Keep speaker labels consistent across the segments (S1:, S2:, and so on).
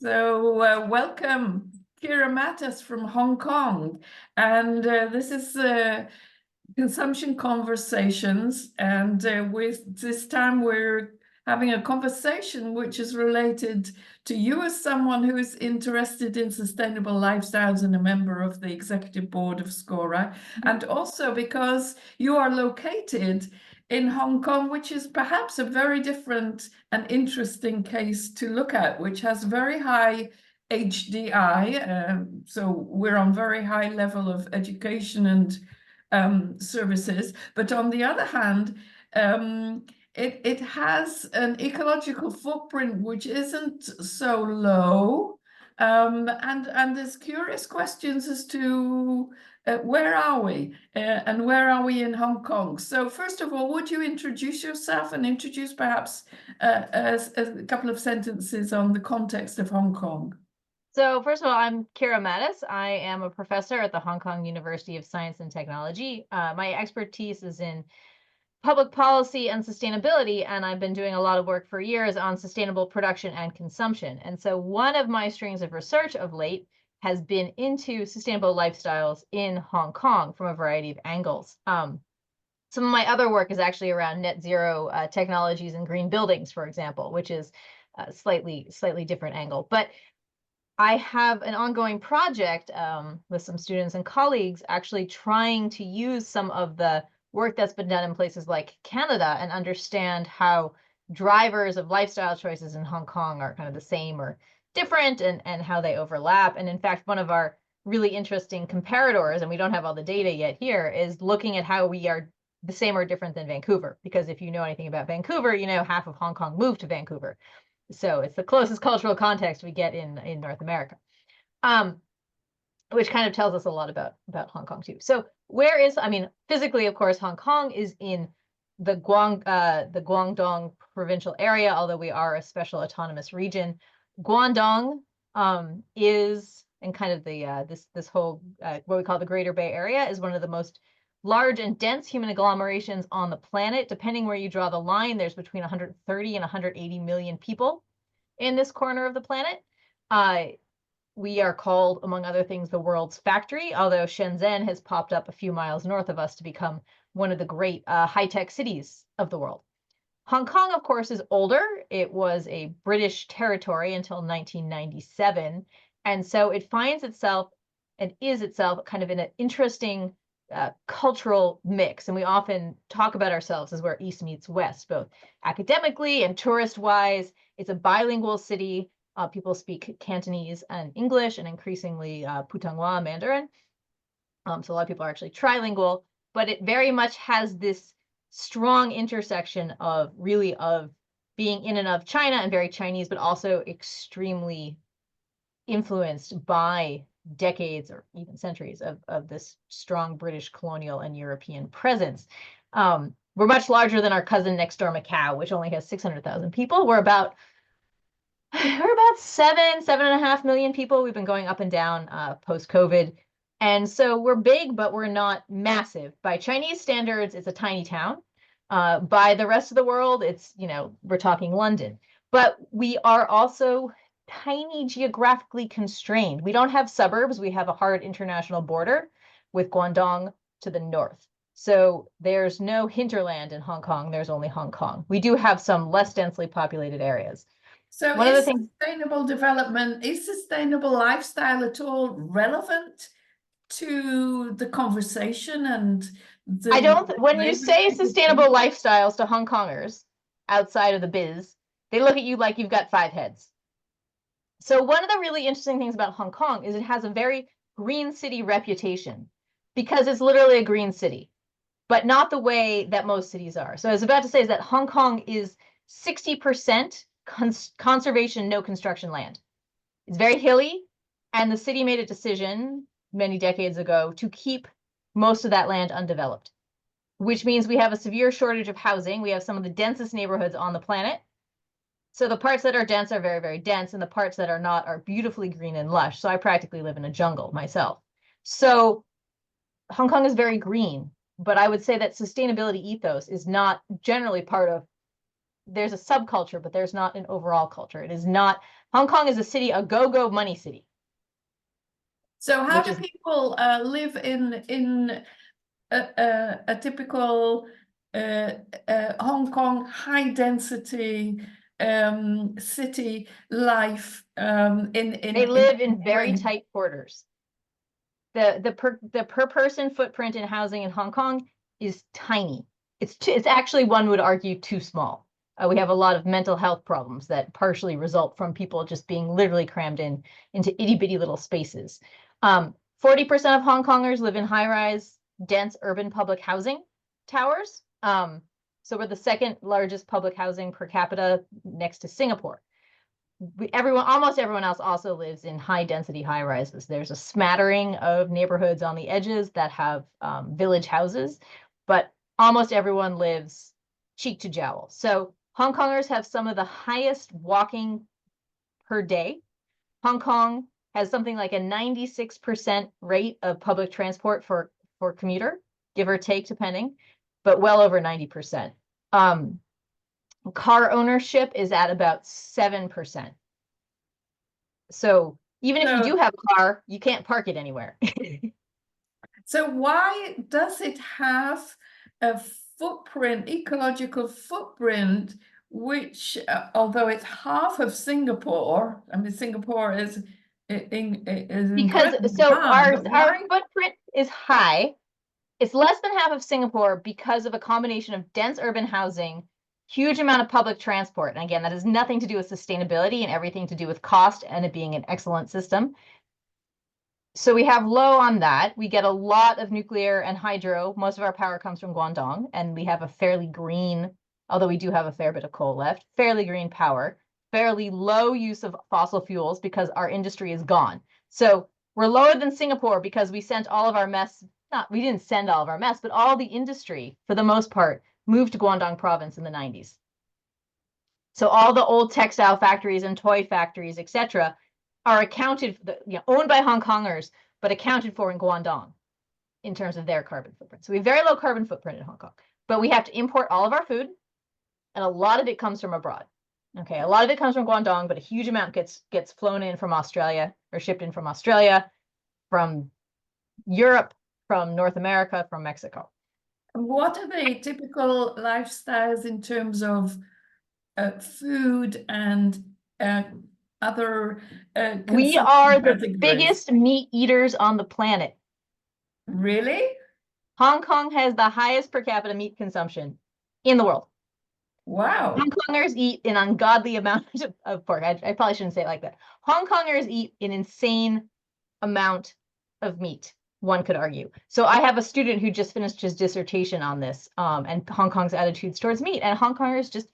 S1: So, welcome, Kira Matus from Hong Kong. And this is Consumption Conversations. And with this time, we're having a conversation which is related to you as someone who is interested in sustainable lifestyles and a member of the executive board of SCORAI, and also because you are located in Hong Kong, which is perhaps a very different and interesting case to look at, which has very high HDI. So we're on very high level of education and services. But on the other hand, it has an ecological footprint which isn't so low. And there's curious questions as to where are we and where are we in Hong Kong? So first of all, would you introduce yourself and introduce perhaps a couple of sentences on the context of Hong Kong?
S2: So first of all, I'm Kira Matus. I am a professor at the Hong Kong University of Science and Technology. My expertise is in public policy and sustainability, and I've been doing a lot of work for years on sustainable production and consumption. And so one of my streams of research of late has been into sustainable lifestyles in Hong Kong from a variety of angles. Some of my other work is actually around net zero technologies and green buildings, for example, which is a slightly different angle. But I have an ongoing project with some students and colleagues actually trying to use some of the work that's been done in places like Canada and understand how drivers of lifestyle choices in Hong Kong are kind of the same or different and how they overlap. And in fact, one of our really interesting comparators, and we don't have all the data yet here, is looking at how we are the same or different than Vancouver. Because if you know anything about Vancouver, you know half of Hong Kong moved to Vancouver. So it's the closest cultural context we get in North America, which kind of tells us a lot about Hong Kong too. So where is, I mean, physically, of course, Hong Kong is in the Guangdong provincial area, although we are a special autonomous region. Guangdong is, and kind of the this whole what we call the Greater Bay Area is one of the most large and dense human agglomerations on the planet. Depending where you draw the line, there's between 130 and 180 million people in this corner of the planet. We are called, among other things, the world's factory, although Shenzhen has popped up a few miles north of us to become one of the great high-tech cities of the world. Hong Kong, of course, is older. It was a British territory until 1997. And so it finds itself and is itself kind of in an interesting cultural mix. And we often talk about ourselves as where East meets West, both academically and tourist-wise. It's a bilingual city. People speak Cantonese and English, and increasingly Putonghua Mandarin. So a lot of people are actually trilingual, but it very much has this strong intersection of being in and of China and very Chinese, but also extremely influenced by decades or even centuries of this strong British colonial and European presence. We're much larger than our cousin next door, Macau, which only has 600,000 people. We're about 7.5 million people. We've been going up and down post-COVID. And so we're big, but we're not massive. By Chinese standards, it's a tiny town. By the rest of the world, it's, we're talking London. But we are also tiny geographically constrained. We don't have suburbs. We have a hard international border with Guangdong to the north. So there's no hinterland in Hong Kong. There's only Hong Kong. We do have some less densely populated areas.
S1: So
S2: One of the things,
S1: sustainable development, is sustainable lifestyle at all relevant to the conversation and
S2: I don't, when you
S1: labor
S2: say
S1: situation?
S2: sustainable lifestyles to Hong Kongers outside of the biz, they look at you like you've got 5 heads. So one of the really interesting things about Hong Kong is it has a very green city reputation because it's literally a green city, but not the way that most cities are. So I was about to say is that Hong Kong is 60% conservation, no construction land. It's very hilly, and the city made a decision many decades ago to keep most of that land undeveloped, which means we have a severe shortage of housing. We have some of the densest neighborhoods on the planet. So the parts that are dense are very, very dense, and the parts that are not are beautifully green and lush. So I practically live in a jungle myself. So Hong Kong is very green, but I would say that sustainability ethos is not generally part of, there's a subculture, but there's not an overall culture. It is not Hong Kong is a city, a go-go money city.
S1: So how
S2: Which
S1: do
S2: is
S1: people live in a typical Hong Kong high density city life
S2: they live in very
S1: Wing?
S2: tight quarters. The per person footprint in housing in Hong Kong is tiny. It's actually, one would argue, too small. We have a lot of mental health problems that partially result from people just being literally crammed into itty bitty little spaces. 40% of Hong Kongers live in high-rise, dense urban public housing towers. So we're the second largest public housing per capita next to Singapore. Almost everyone else also lives in high density high rises. There's a smattering of neighborhoods on the edges that have village houses, but almost everyone lives cheek to jowl. So Hong Kongers have some of the highest walking per day. Hong Kong has something like a 96% rate of public transport for commuter, give or take, depending, but well over 90%. Car ownership is at about 7%. So even if you do have a car, you can't park it anywhere.
S1: So why does it have a footprint, ecological footprint, which, although it's half of Singapore, I mean, Singapore is
S2: Because
S1: incredibly
S2: so
S1: high,
S2: our
S1: but why?
S2: footprint is high. It's less than half of Singapore because of a combination of dense urban housing, huge amount of public transport. And again, that has nothing to do with sustainability and everything to do with cost and it being an excellent system. So we have low on that. We get a lot of nuclear and hydro. Most of our power comes from Guangdong, and we have a fairly green, although we do have a fair bit of coal left, fairly green power, fairly low use of fossil fuels because our industry is gone. So we're lower than Singapore because we sent all of our mess, we didn't send all of our mess, but all the industry, for the most part, moved to Guangdong province in the 90s. So all the old textile factories and toy factories, etc., are accounted, owned by Hong Kongers, but accounted for in Guangdong in terms of their carbon footprint. So we have very low carbon footprint in Hong Kong, but we have to import all of our food, and a lot of it comes from abroad. Okay, a lot of it comes from Guangdong, but a huge amount gets flown in from Australia or shipped in from Australia, from Europe, from North America, from Mexico.
S1: What are the typical lifestyles in terms of food and other
S2: We
S1: consumption
S2: are the
S1: categories?
S2: biggest meat eaters on the planet.
S1: Really?
S2: Hong Kong has the highest per capita meat consumption in the world.
S1: Wow.
S2: Hong Kongers eat an ungodly amount of pork. I probably shouldn't say it like that. Hong Kongers eat an insane amount of meat, one could argue. So I have a student who just finished his dissertation on this, and Hong Kong's attitudes towards meat. And Hong Kongers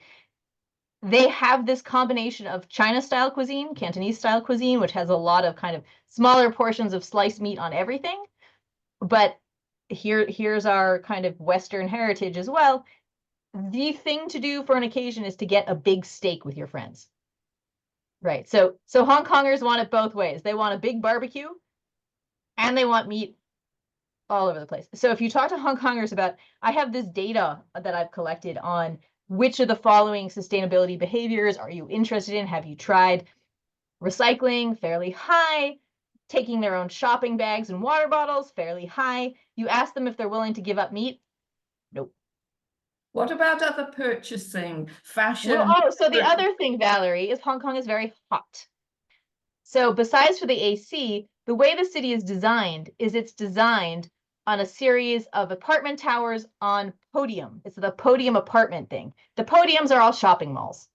S2: they have this combination of China-style cuisine, Cantonese-style cuisine, which has a lot of kind of smaller portions of sliced meat on everything. But here's our kind of Western heritage as well. The thing to do for an occasion is to get a big steak with your friends. Right. So Hong Kongers want it both ways. They want a big barbecue and they want meat all over the place. So if you talk to Hong Kongers about, I have this data that I've collected on which of the following sustainability behaviors are you interested in? Have you tried? Recycling, fairly high. Taking their own shopping bags and water bottles, fairly high. You ask them if they're willing to give up meat. Nope.
S1: What about other purchasing, fashion?
S2: Well, so the other thing, Valerie, is Hong Kong is very hot. So besides for the AC, the way the city is designed is it's designed on a series of apartment towers on podium. It's the podium apartment thing. The podiums are all shopping malls.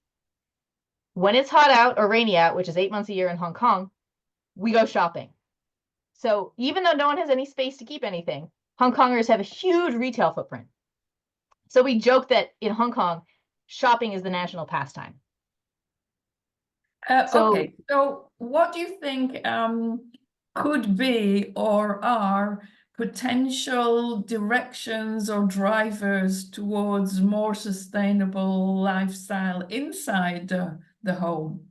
S2: When it's hot out or rainy out, which is 8 months a year in Hong Kong, we go shopping. So even though no one has any space to keep anything, Hong Kongers have a huge retail footprint. So we joke that in Hong Kong, shopping is the national pastime.
S1: Okay, so what do you think could be or are potential directions or drivers towards more sustainable lifestyle inside the home?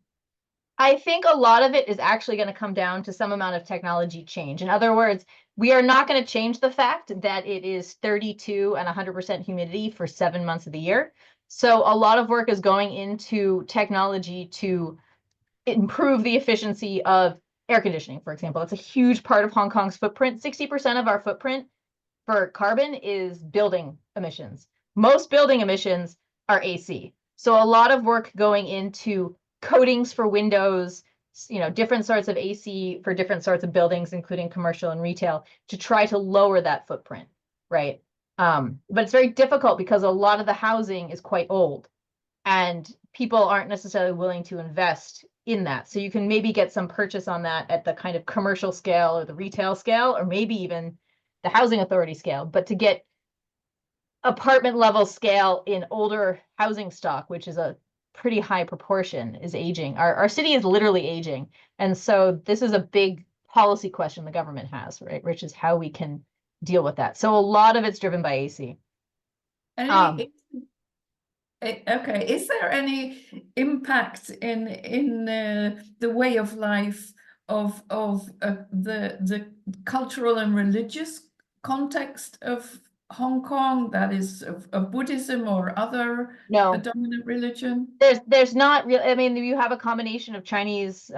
S2: I think a lot of it is actually going to come down to some amount of technology change. In other words, we are not going to change the fact that it is 32 and 100% humidity for 7 months of the year. So a lot of work is going into technology to improve the efficiency of air conditioning, for example. It's a huge part of Hong Kong's footprint. 60% of our footprint for carbon is building emissions. Most building emissions are AC. So a lot of work going into coatings for windows, different sorts of AC for different sorts of buildings, including commercial and retail, to try to lower that footprint, right? But it's very difficult because a lot of the housing is quite old and people aren't necessarily willing to invest in that. So you can maybe get some purchase on that at the kind of commercial scale or the retail scale, or maybe even the housing authority scale. But to get apartment level scale in older housing stock, which is a pretty high proportion, is aging. Our city is literally aging. And so this is a big policy question the government has, right, which is how we can deal with that. So a lot of it's driven by AC.
S1: Okay, is there any impact in the way of life of the cultural and religious context of Hong Kong, that is of Buddhism or other dominant religion?
S2: There's not real. I mean, you have a combination of Chinese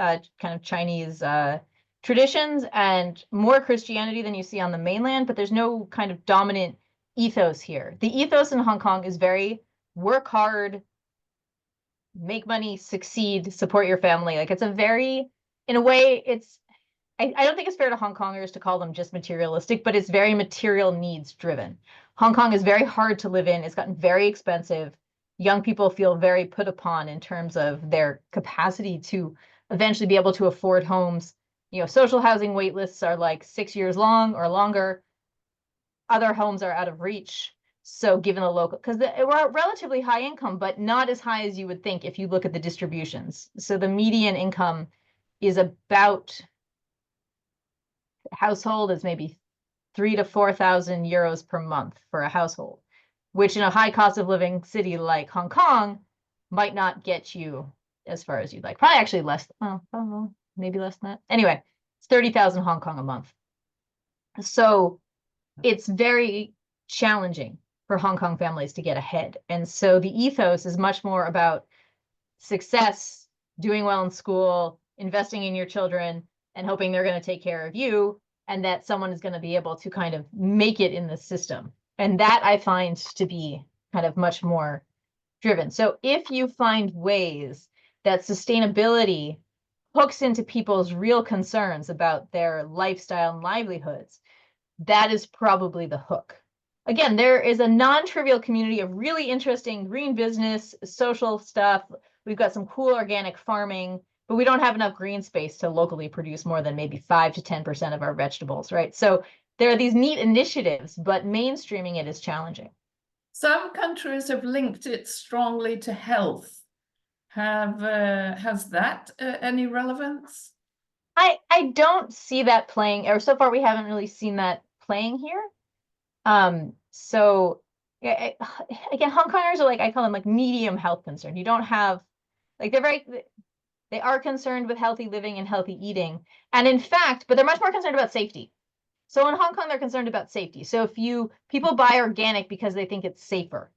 S2: traditions and more Christianity than you see on the mainland, but there's no kind of dominant ethos here. The ethos in Hong Kong is very work hard, make money, succeed, support your family. Like it's a very, in a way, I don't think it's fair to Hong Kongers to call them just materialistic, but it's very material needs driven. Hong Kong is very hard to live in. It's gotten very expensive. Young people feel very put upon in terms of their capacity to eventually be able to afford homes. Social housing wait lists are like 6 years long or longer. Other homes are out of reach. So given the local, because we're relatively high income, but not as high as you would think if you look at the distributions. So the median income is about, household is maybe 3,000 to 4,000 euros per month for a household, which in a high cost of living city like Hong Kong might not get you as far as you'd like. Probably actually less, maybe less than that. Anyway, it's 30,000 Hong Kong a month. So it's very challenging for Hong Kong families to get ahead. And so the ethos is much more about success, doing well in school, investing in your children, and hoping they're going to take care of you, and that someone is going to be able to kind of make it in the system. And that I find to be kind of much more driven. So if you find ways that sustainability hooks into people's real concerns about their lifestyle and livelihoods, that is probably the hook. Again, there is a non-trivial community of really interesting green business, social stuff. We've got some cool organic farming, but we don't have enough green space to locally produce more than maybe 5 to 10% of our vegetables, right? So there are these neat initiatives, but mainstreaming it is challenging.
S1: Some countries have linked it strongly to health. Has that any relevance?
S2: I don't see that playing, or so far we haven't really seen that playing here. So again, Hong Kongers are like, I call them like medium health concern. You don't have, like, they are concerned with healthy living and healthy eating. And in fact, but they're much more concerned about safety. So in Hong Kong, they're concerned about safety. So people buy organic because they think it's safer,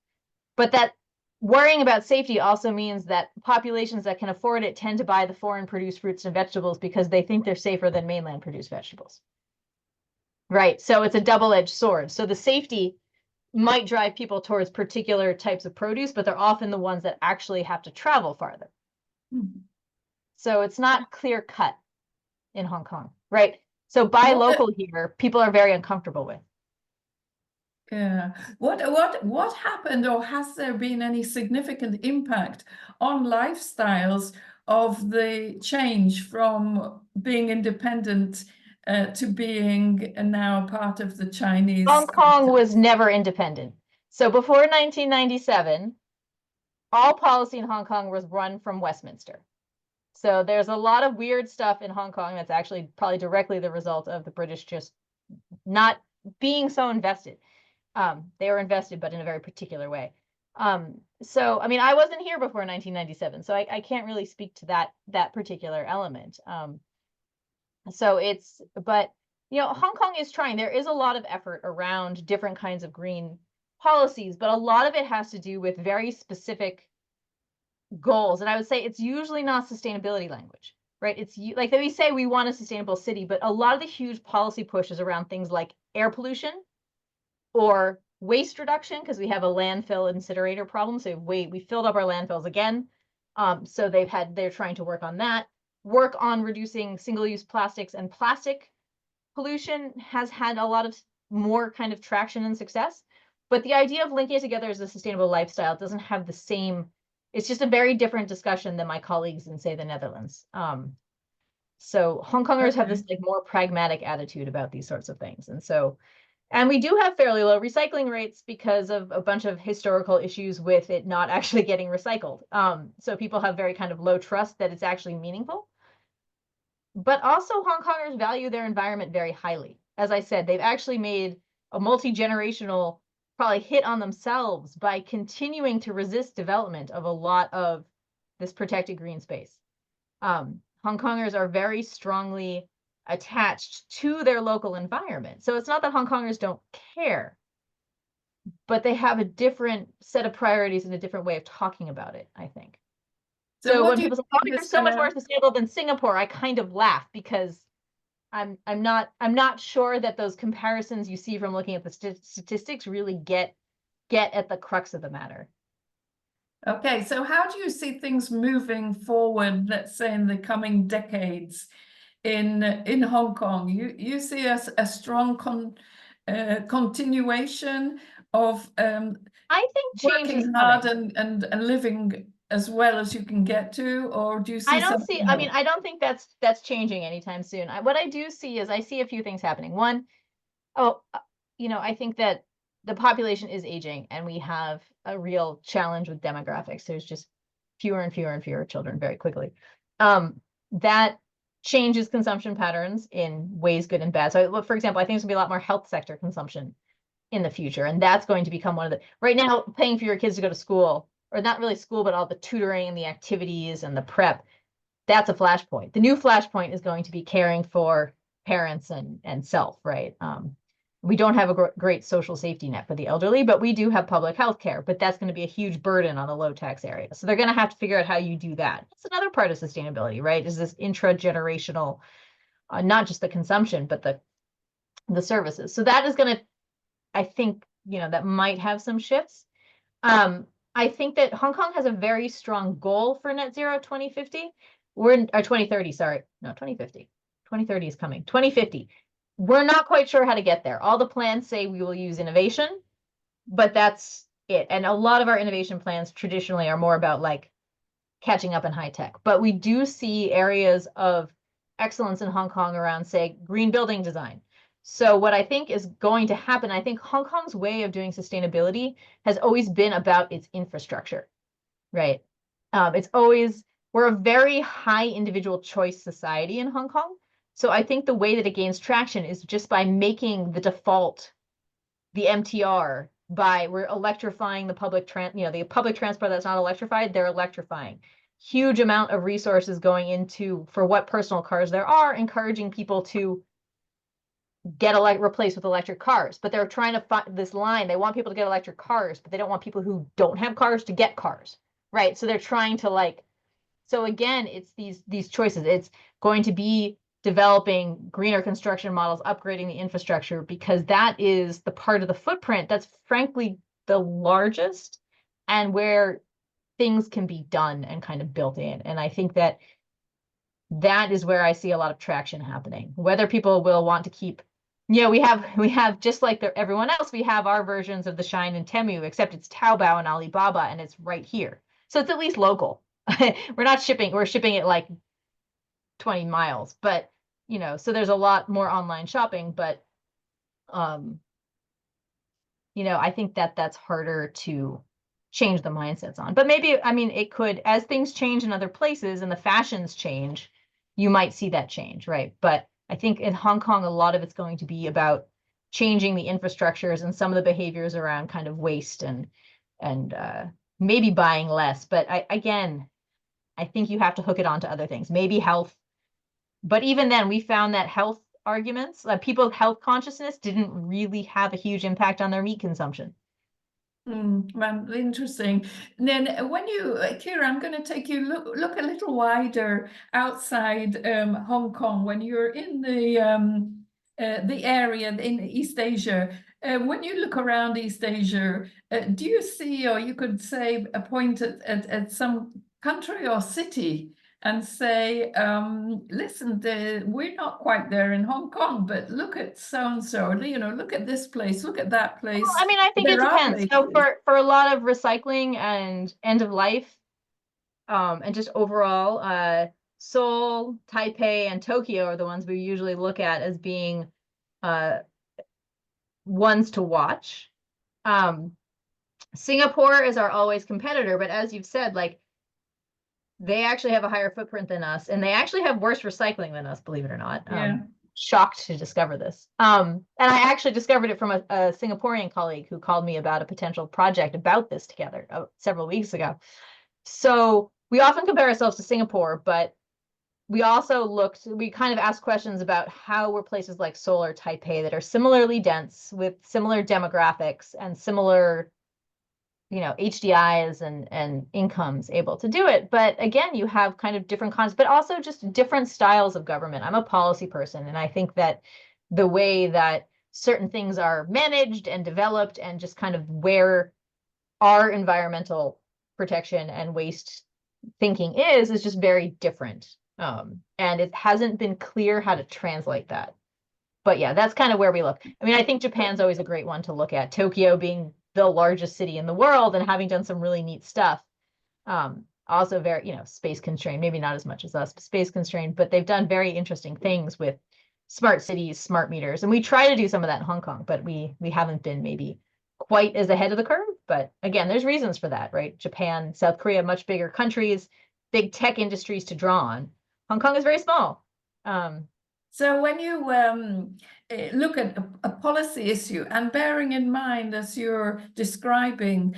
S2: but that worrying about safety also means that populations that can afford it tend to buy the foreign produced fruits and vegetables because they think they're safer than mainland produced vegetables. Right. So it's a double-edged sword. So the safety might drive people towards particular types of produce, but they're often the ones that actually have to travel farther. Mm-hmm. So it's not clear cut in Hong Kong, right? So buy local here, people are very uncomfortable with.
S1: Yeah. What happened, or has there been any significant impact on lifestyles of the change from being independent to being now part of the Chinese?
S2: Hong Kong was never independent. So before 1997, all policy in Hong Kong was run from Westminster. So there's a lot of weird stuff in Hong Kong that's actually probably directly the result of the British just not being so invested. They were invested, but in a very particular way. So, I mean, I wasn't here before 1997, so I can't really speak to that particular element. But Hong Kong is trying. There is a lot of effort around different kinds of green policies, but a lot of it has to do with very specific goals. And I would say it's usually not sustainability language, right? It's like we say we want a sustainable city, but a lot of the huge policy pushes around things like air pollution or waste reduction, because we have a landfill incinerator problem. So we filled up our landfills again. So they're trying to work on that. Work on reducing single-use plastics and plastic pollution has had a lot of more kind of traction and success. But the idea of linking it together as a sustainable lifestyle doesn't have the same, it's just a very different discussion than my colleagues in, say, the Netherlands. So Hong Kongers have this like more pragmatic attitude about these sorts of things. And we do have fairly low recycling rates because of a bunch of historical issues with it not actually getting recycled. So people have very kind of low trust that it's actually meaningful. But also Hong Kongers value their environment very highly. As I said, they've actually made a multi-generational probably hit on themselves by continuing to resist development of a lot of this protected green space. Hong Kongers are very strongly attached to their local environment. So it's not that Hong Kongers don't care, but they have a different set of priorities and a different way of talking about it, I think. So when people say, "Oh, you're so much more sustainable than Singapore," I kind of laugh because I'm not sure that those comparisons you see from looking at the statistics really get at the crux of the matter.
S1: Okay, so how do you see things moving forward, let's say in the coming decades in Hong Kong? You see a strong continuation of
S2: I think change is
S1: working hard
S2: coming.
S1: and living as well as you can get to, or do you see
S2: I don't
S1: something
S2: see,
S1: else?
S2: I mean, I don't think that's changing anytime soon. What I do see is I see a few things happening. One, I think that the population is aging and we have a real challenge with demographics. There's just fewer and fewer and fewer children very quickly. That changes consumption patterns in ways good and bad. So, for example, I think there's gonna be a lot more health sector consumption in the future, and that's going to become one of the, right now, paying for your kids to go to school, or not really school, but all the tutoring and the activities and the prep, that's a flashpoint. The new flashpoint is going to be caring for parents and self, right? We don't have a great social safety net for the elderly, but we do have public health care, but that's going to be a huge burden on a low tax area. So they're going to have to figure out how you do that. That's another part of sustainability, right? Is this intra-generational, not just the consumption, but the services. So that is going to, I think, that might have some shifts. I think that Hong Kong has a very strong goal for net zero 2050. Or 2030, sorry. No, 2050. 2030 is coming. 2050. We're not quite sure how to get there. All the plans say we will use innovation, but that's it. And a lot of our innovation plans traditionally are more about like catching up in high tech. But we do see areas of excellence in Hong Kong around, say, green building design. So what I think is going to happen, I think Hong Kong's way of doing sustainability has always been about its infrastructure, right? We're a very high individual choice society in Hong Kong. So I think the way that it gains traction is just by making the default the MTR, we're electrifying the public the public transport that's not electrified, they're electrifying. Huge amount of resources going into, for what personal cars there are, encouraging people to get replaced with electric cars. But they're trying to find this line. They want people to get electric cars, but they don't want people who don't have cars to get cars, right? So they're trying to so again, it's these choices. It's going to be developing greener construction models, upgrading the infrastructure, because that is the part of the footprint that's frankly the largest and where things can be done and kind of built in. And I think that is where I see a lot of traction happening. Whether people will want to keep, we have just like everyone else, we have our versions of the Shine and Temu, except it's Taobao and Alibaba, and it's right here. So it's at least local. We're shipping it like 20 miles, but so there's a lot more online shopping, but I think that's harder to change the mindsets on. But maybe, it could, as things change in other places and the fashions change, you might see that change, right? But I think in Hong Kong, a lot of it's going to be about changing the infrastructures and some of the behaviors around kind of waste and maybe buying less. But I think you have to hook it onto other things, maybe health. But even then, we found that health arguments, people's health consciousness didn't really have a huge impact on their meat consumption.
S1: Man, interesting. And then when you, Kira, I'm going to take you look a little wider outside Hong Kong. When you're in the area in East Asia, when you look around East Asia, do you see, or you could say, a point at some country or city and say, listen, we're not quite there in Hong Kong, but look at so-and-so, look at this place, look at that
S2: Well,
S1: place.
S2: I mean, I think it
S1: There are
S2: depends. So
S1: places.
S2: for a lot of recycling and end of life, and just overall, Seoul, Taipei, and Tokyo are the ones we usually look at as being ones to watch. Singapore is our always competitor, but as you've said, like they actually have a higher footprint than us, and they actually have worse recycling than us, believe it or not.
S1: Yeah.
S2: Shocked to discover this. And I actually discovered it from a Singaporean colleague who called me about a potential project about this together several weeks ago. So we often compare ourselves to Singapore, but we kind of asked questions about how were places like Seoul or Taipei that are similarly dense with similar demographics and similar, HDIs and incomes able to do it. But again, you have kind of different kinds, but also just different styles of government. I'm a policy person, and I think that the way that certain things are managed and developed and just kind of where our environmental protection and waste thinking is just very different. And it hasn't been clear how to translate that. But yeah, that's kind of where we look. I mean, I think Japan's always a great one to look at. Tokyo being the largest city in the world and having done some really neat stuff. Also very, space constrained, maybe not as much as us, but space constrained, but they've done very interesting things with smart cities, smart meters. And we try to do some of that in Hong Kong, but we haven't been maybe quite as ahead of the curve. But again, there's reasons for that, right? Japan, South Korea, much bigger countries, big tech industries to draw on. Hong Kong is very small.
S1: So when you look at a policy issue, and bearing in mind, as you're describing,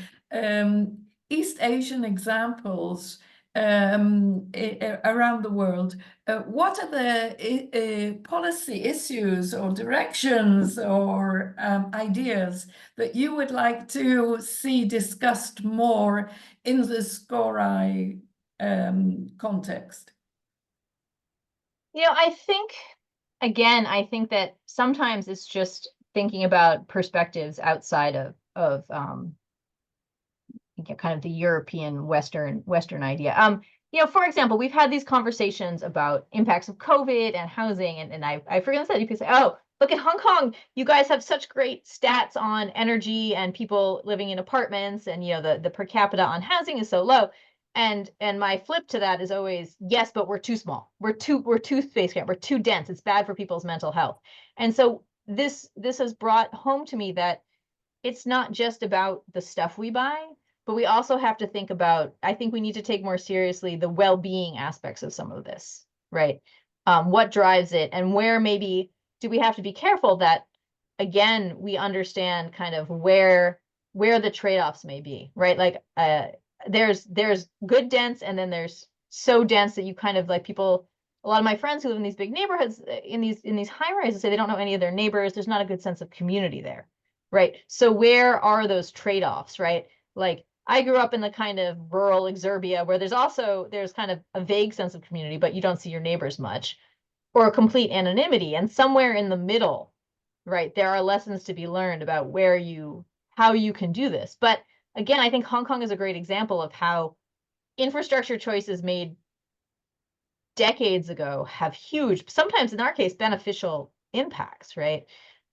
S1: East Asian examples around the world, what are the policy issues or directions or ideas that you would like to see discussed more in the SCORAI context?
S2: I think that sometimes it's just thinking about perspectives outside of kind of the European Western idea. For example, we've had these conversations about impacts of COVID and housing, and I forget that you could say, oh, look at Hong Kong, you guys have such great stats on energy and people living in apartments, and the per capita on housing is so low. And my flip to that is always, yes, but we're too small. We're too space cramped. We're too dense. It's bad for people's mental health. And so this has brought home to me that it's not just about the stuff we buy, but we also have to think about, I think we need to take more seriously the well-being aspects of some of this, right? What drives it, and where maybe do we have to be careful that, again, we understand kind of where the trade-offs may be, right? Like there's good dense, and then there's so dense that you kind of like people. A lot of my friends who live in these big neighborhoods, in these high rises, say they don't know any of their neighbors. There's not a good sense of community there, right? So where are those trade-offs, right? Like I grew up in the kind of rural exurbia where there's kind of a vague sense of community, but you don't see your neighbors much, or complete anonymity. And somewhere in the middle, right, there are lessons to be learned about how you can do this. But again, I think Hong Kong is a great example of how infrastructure choices made decades ago have huge, sometimes in our case, beneficial impacts, right?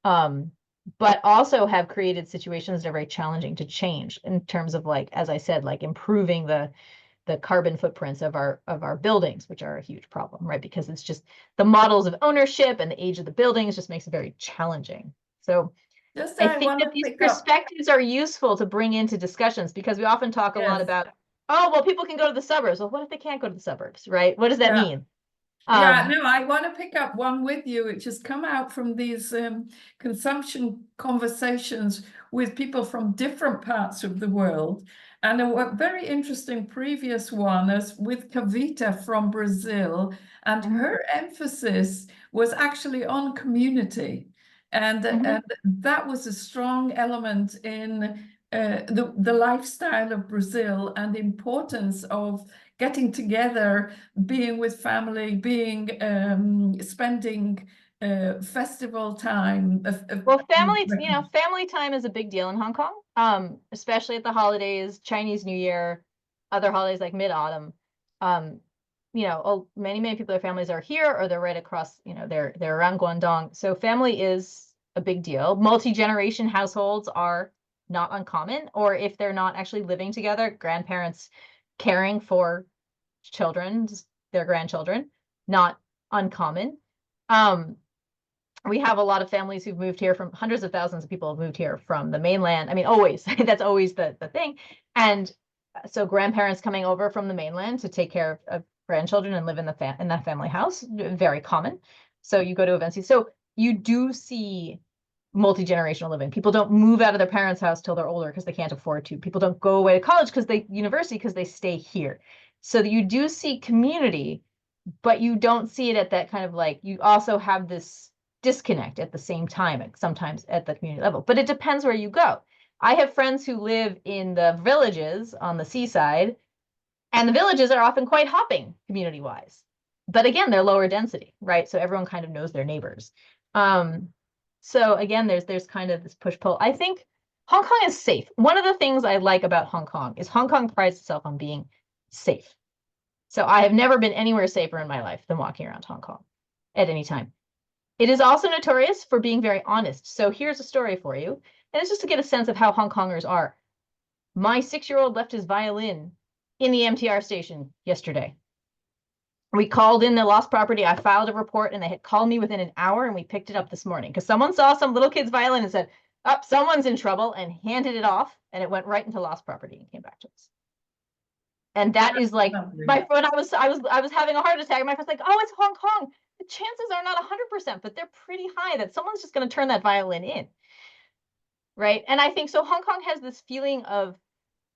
S2: But also have created situations that are very challenging to change in terms of, like, as I said, like improving the carbon footprints of our buildings, which are a huge problem, right? Because it's just the models of ownership and the age of the buildings just makes it very challenging. So I think that these perspectives are useful to bring into discussions, because we often talk a lot about, oh, well, people can go to the suburbs. Well, what if they can't go to the suburbs, right? What does that mean?
S1: No, I want to pick up one with you, which has come out from these consumption conversations with people from different parts of the world. And a very interesting previous one is with Kavita from Brazil, and her emphasis was actually on community. And that was a strong element in the lifestyle of Brazil and the importance of getting together, being with family, spending festival time.
S2: Well, family time is a big deal in Hong Kong, especially at the holidays, Chinese New Year, other holidays like Mid-Autumn. Many people, their families are here or they're right across, they're around Guangdong. So family is a big deal. Multi-generation households are not uncommon, or if they're not actually living together, grandparents caring for children, their grandchildren, not uncommon. We have a lot of families who've moved here from hundreds of thousands of people have moved here from the mainland. I mean, always, that's always the thing. And so grandparents coming over from the mainland to take care of grandchildren and live in that family house, very common. So you go to events. So you do see multi-generational living. People don't move out of their parents' house till they're older because they can't afford to. People don't go away to college university because they stay here. So you do see community, but you don't see it at that kind of like, you also have this disconnect at the same time, sometimes at the community level, but it depends where you go. I have friends who live in the villages on the seaside, and the villages are often quite hopping community-wise. But again, they're lower density, right? So everyone kind of knows their neighbors. So again, there's kind of this push-pull. I think Hong Kong is safe. One of the things I like about Hong Kong is Hong Kong prides itself on being safe. So I have never been anywhere safer in my life than walking around Hong Kong at any time. It is also notorious for being very honest. So here's a story for you. And it's just to get a sense of how Hong Kongers are. My 6-year-old left his violin in the MTR station yesterday. We called in the lost property. I filed a report and they had called me within an hour and we picked it up this morning because someone saw some little kid's violin and said, oh, someone's in trouble, and handed it off, and it went right into lost property and came back to us. And that is like my friend. I was having a heart attack. My friend's like, "Oh, it's Hong Kong. The chances are not 100%, but they're pretty high that someone's just going to turn that violin in." Right? And I think so. Hong Kong has this feeling of,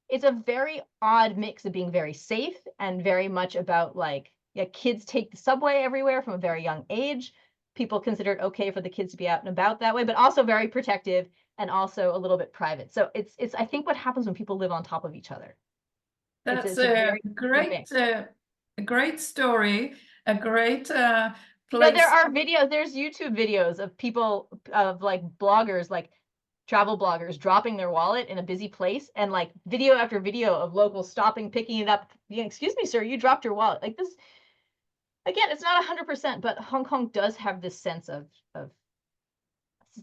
S2: it's a very odd mix of being very safe and very much about like, yeah, kids take the subway everywhere from a very young age. People consider it okay for the kids to be out and about that way, but also very protective and also a little bit private. So it's I think what happens when people live on top of each other.
S1: That's a great story, a great place.
S2: There are videos, there's YouTube videos of people, of like bloggers, like travel bloggers dropping their wallet in a busy place, and like video after video of locals stopping, picking it up. Excuse me, sir, you dropped your wallet. Like this, again, it's not 100%, but Hong Kong does have this sense of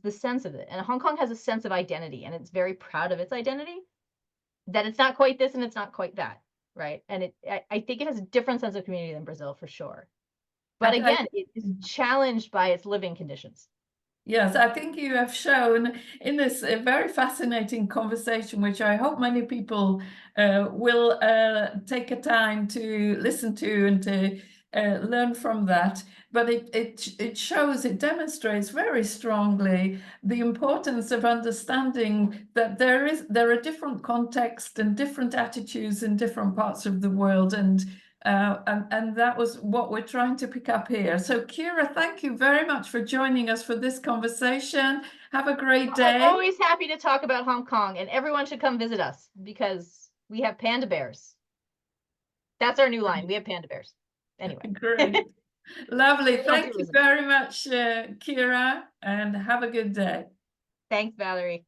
S2: the sense of it. And Hong Kong has a sense of identity, and it's very proud of its identity, that it's not quite this and it's not quite that, right? And I think it has a different sense of community than Brazil for sure. But again, it is challenged by its living conditions.
S1: Yes, I think you have shown in this very fascinating conversation, which I hope many people will take a time to listen to and to learn from that. But it shows, it demonstrates very strongly the importance of understanding that there are different contexts and different attitudes in different parts of the world, and that was what we're trying to pick up here. So Kira, thank you very much for joining us for this conversation. Have a great day.
S2: I'm always happy to talk about Hong Kong, and everyone should come visit us because we have panda bears. That's our new line. We have panda bears. Anyway.
S1: Great. Lovely. Thank you very much, Kira, and have a good day.
S2: Thanks, Valerie.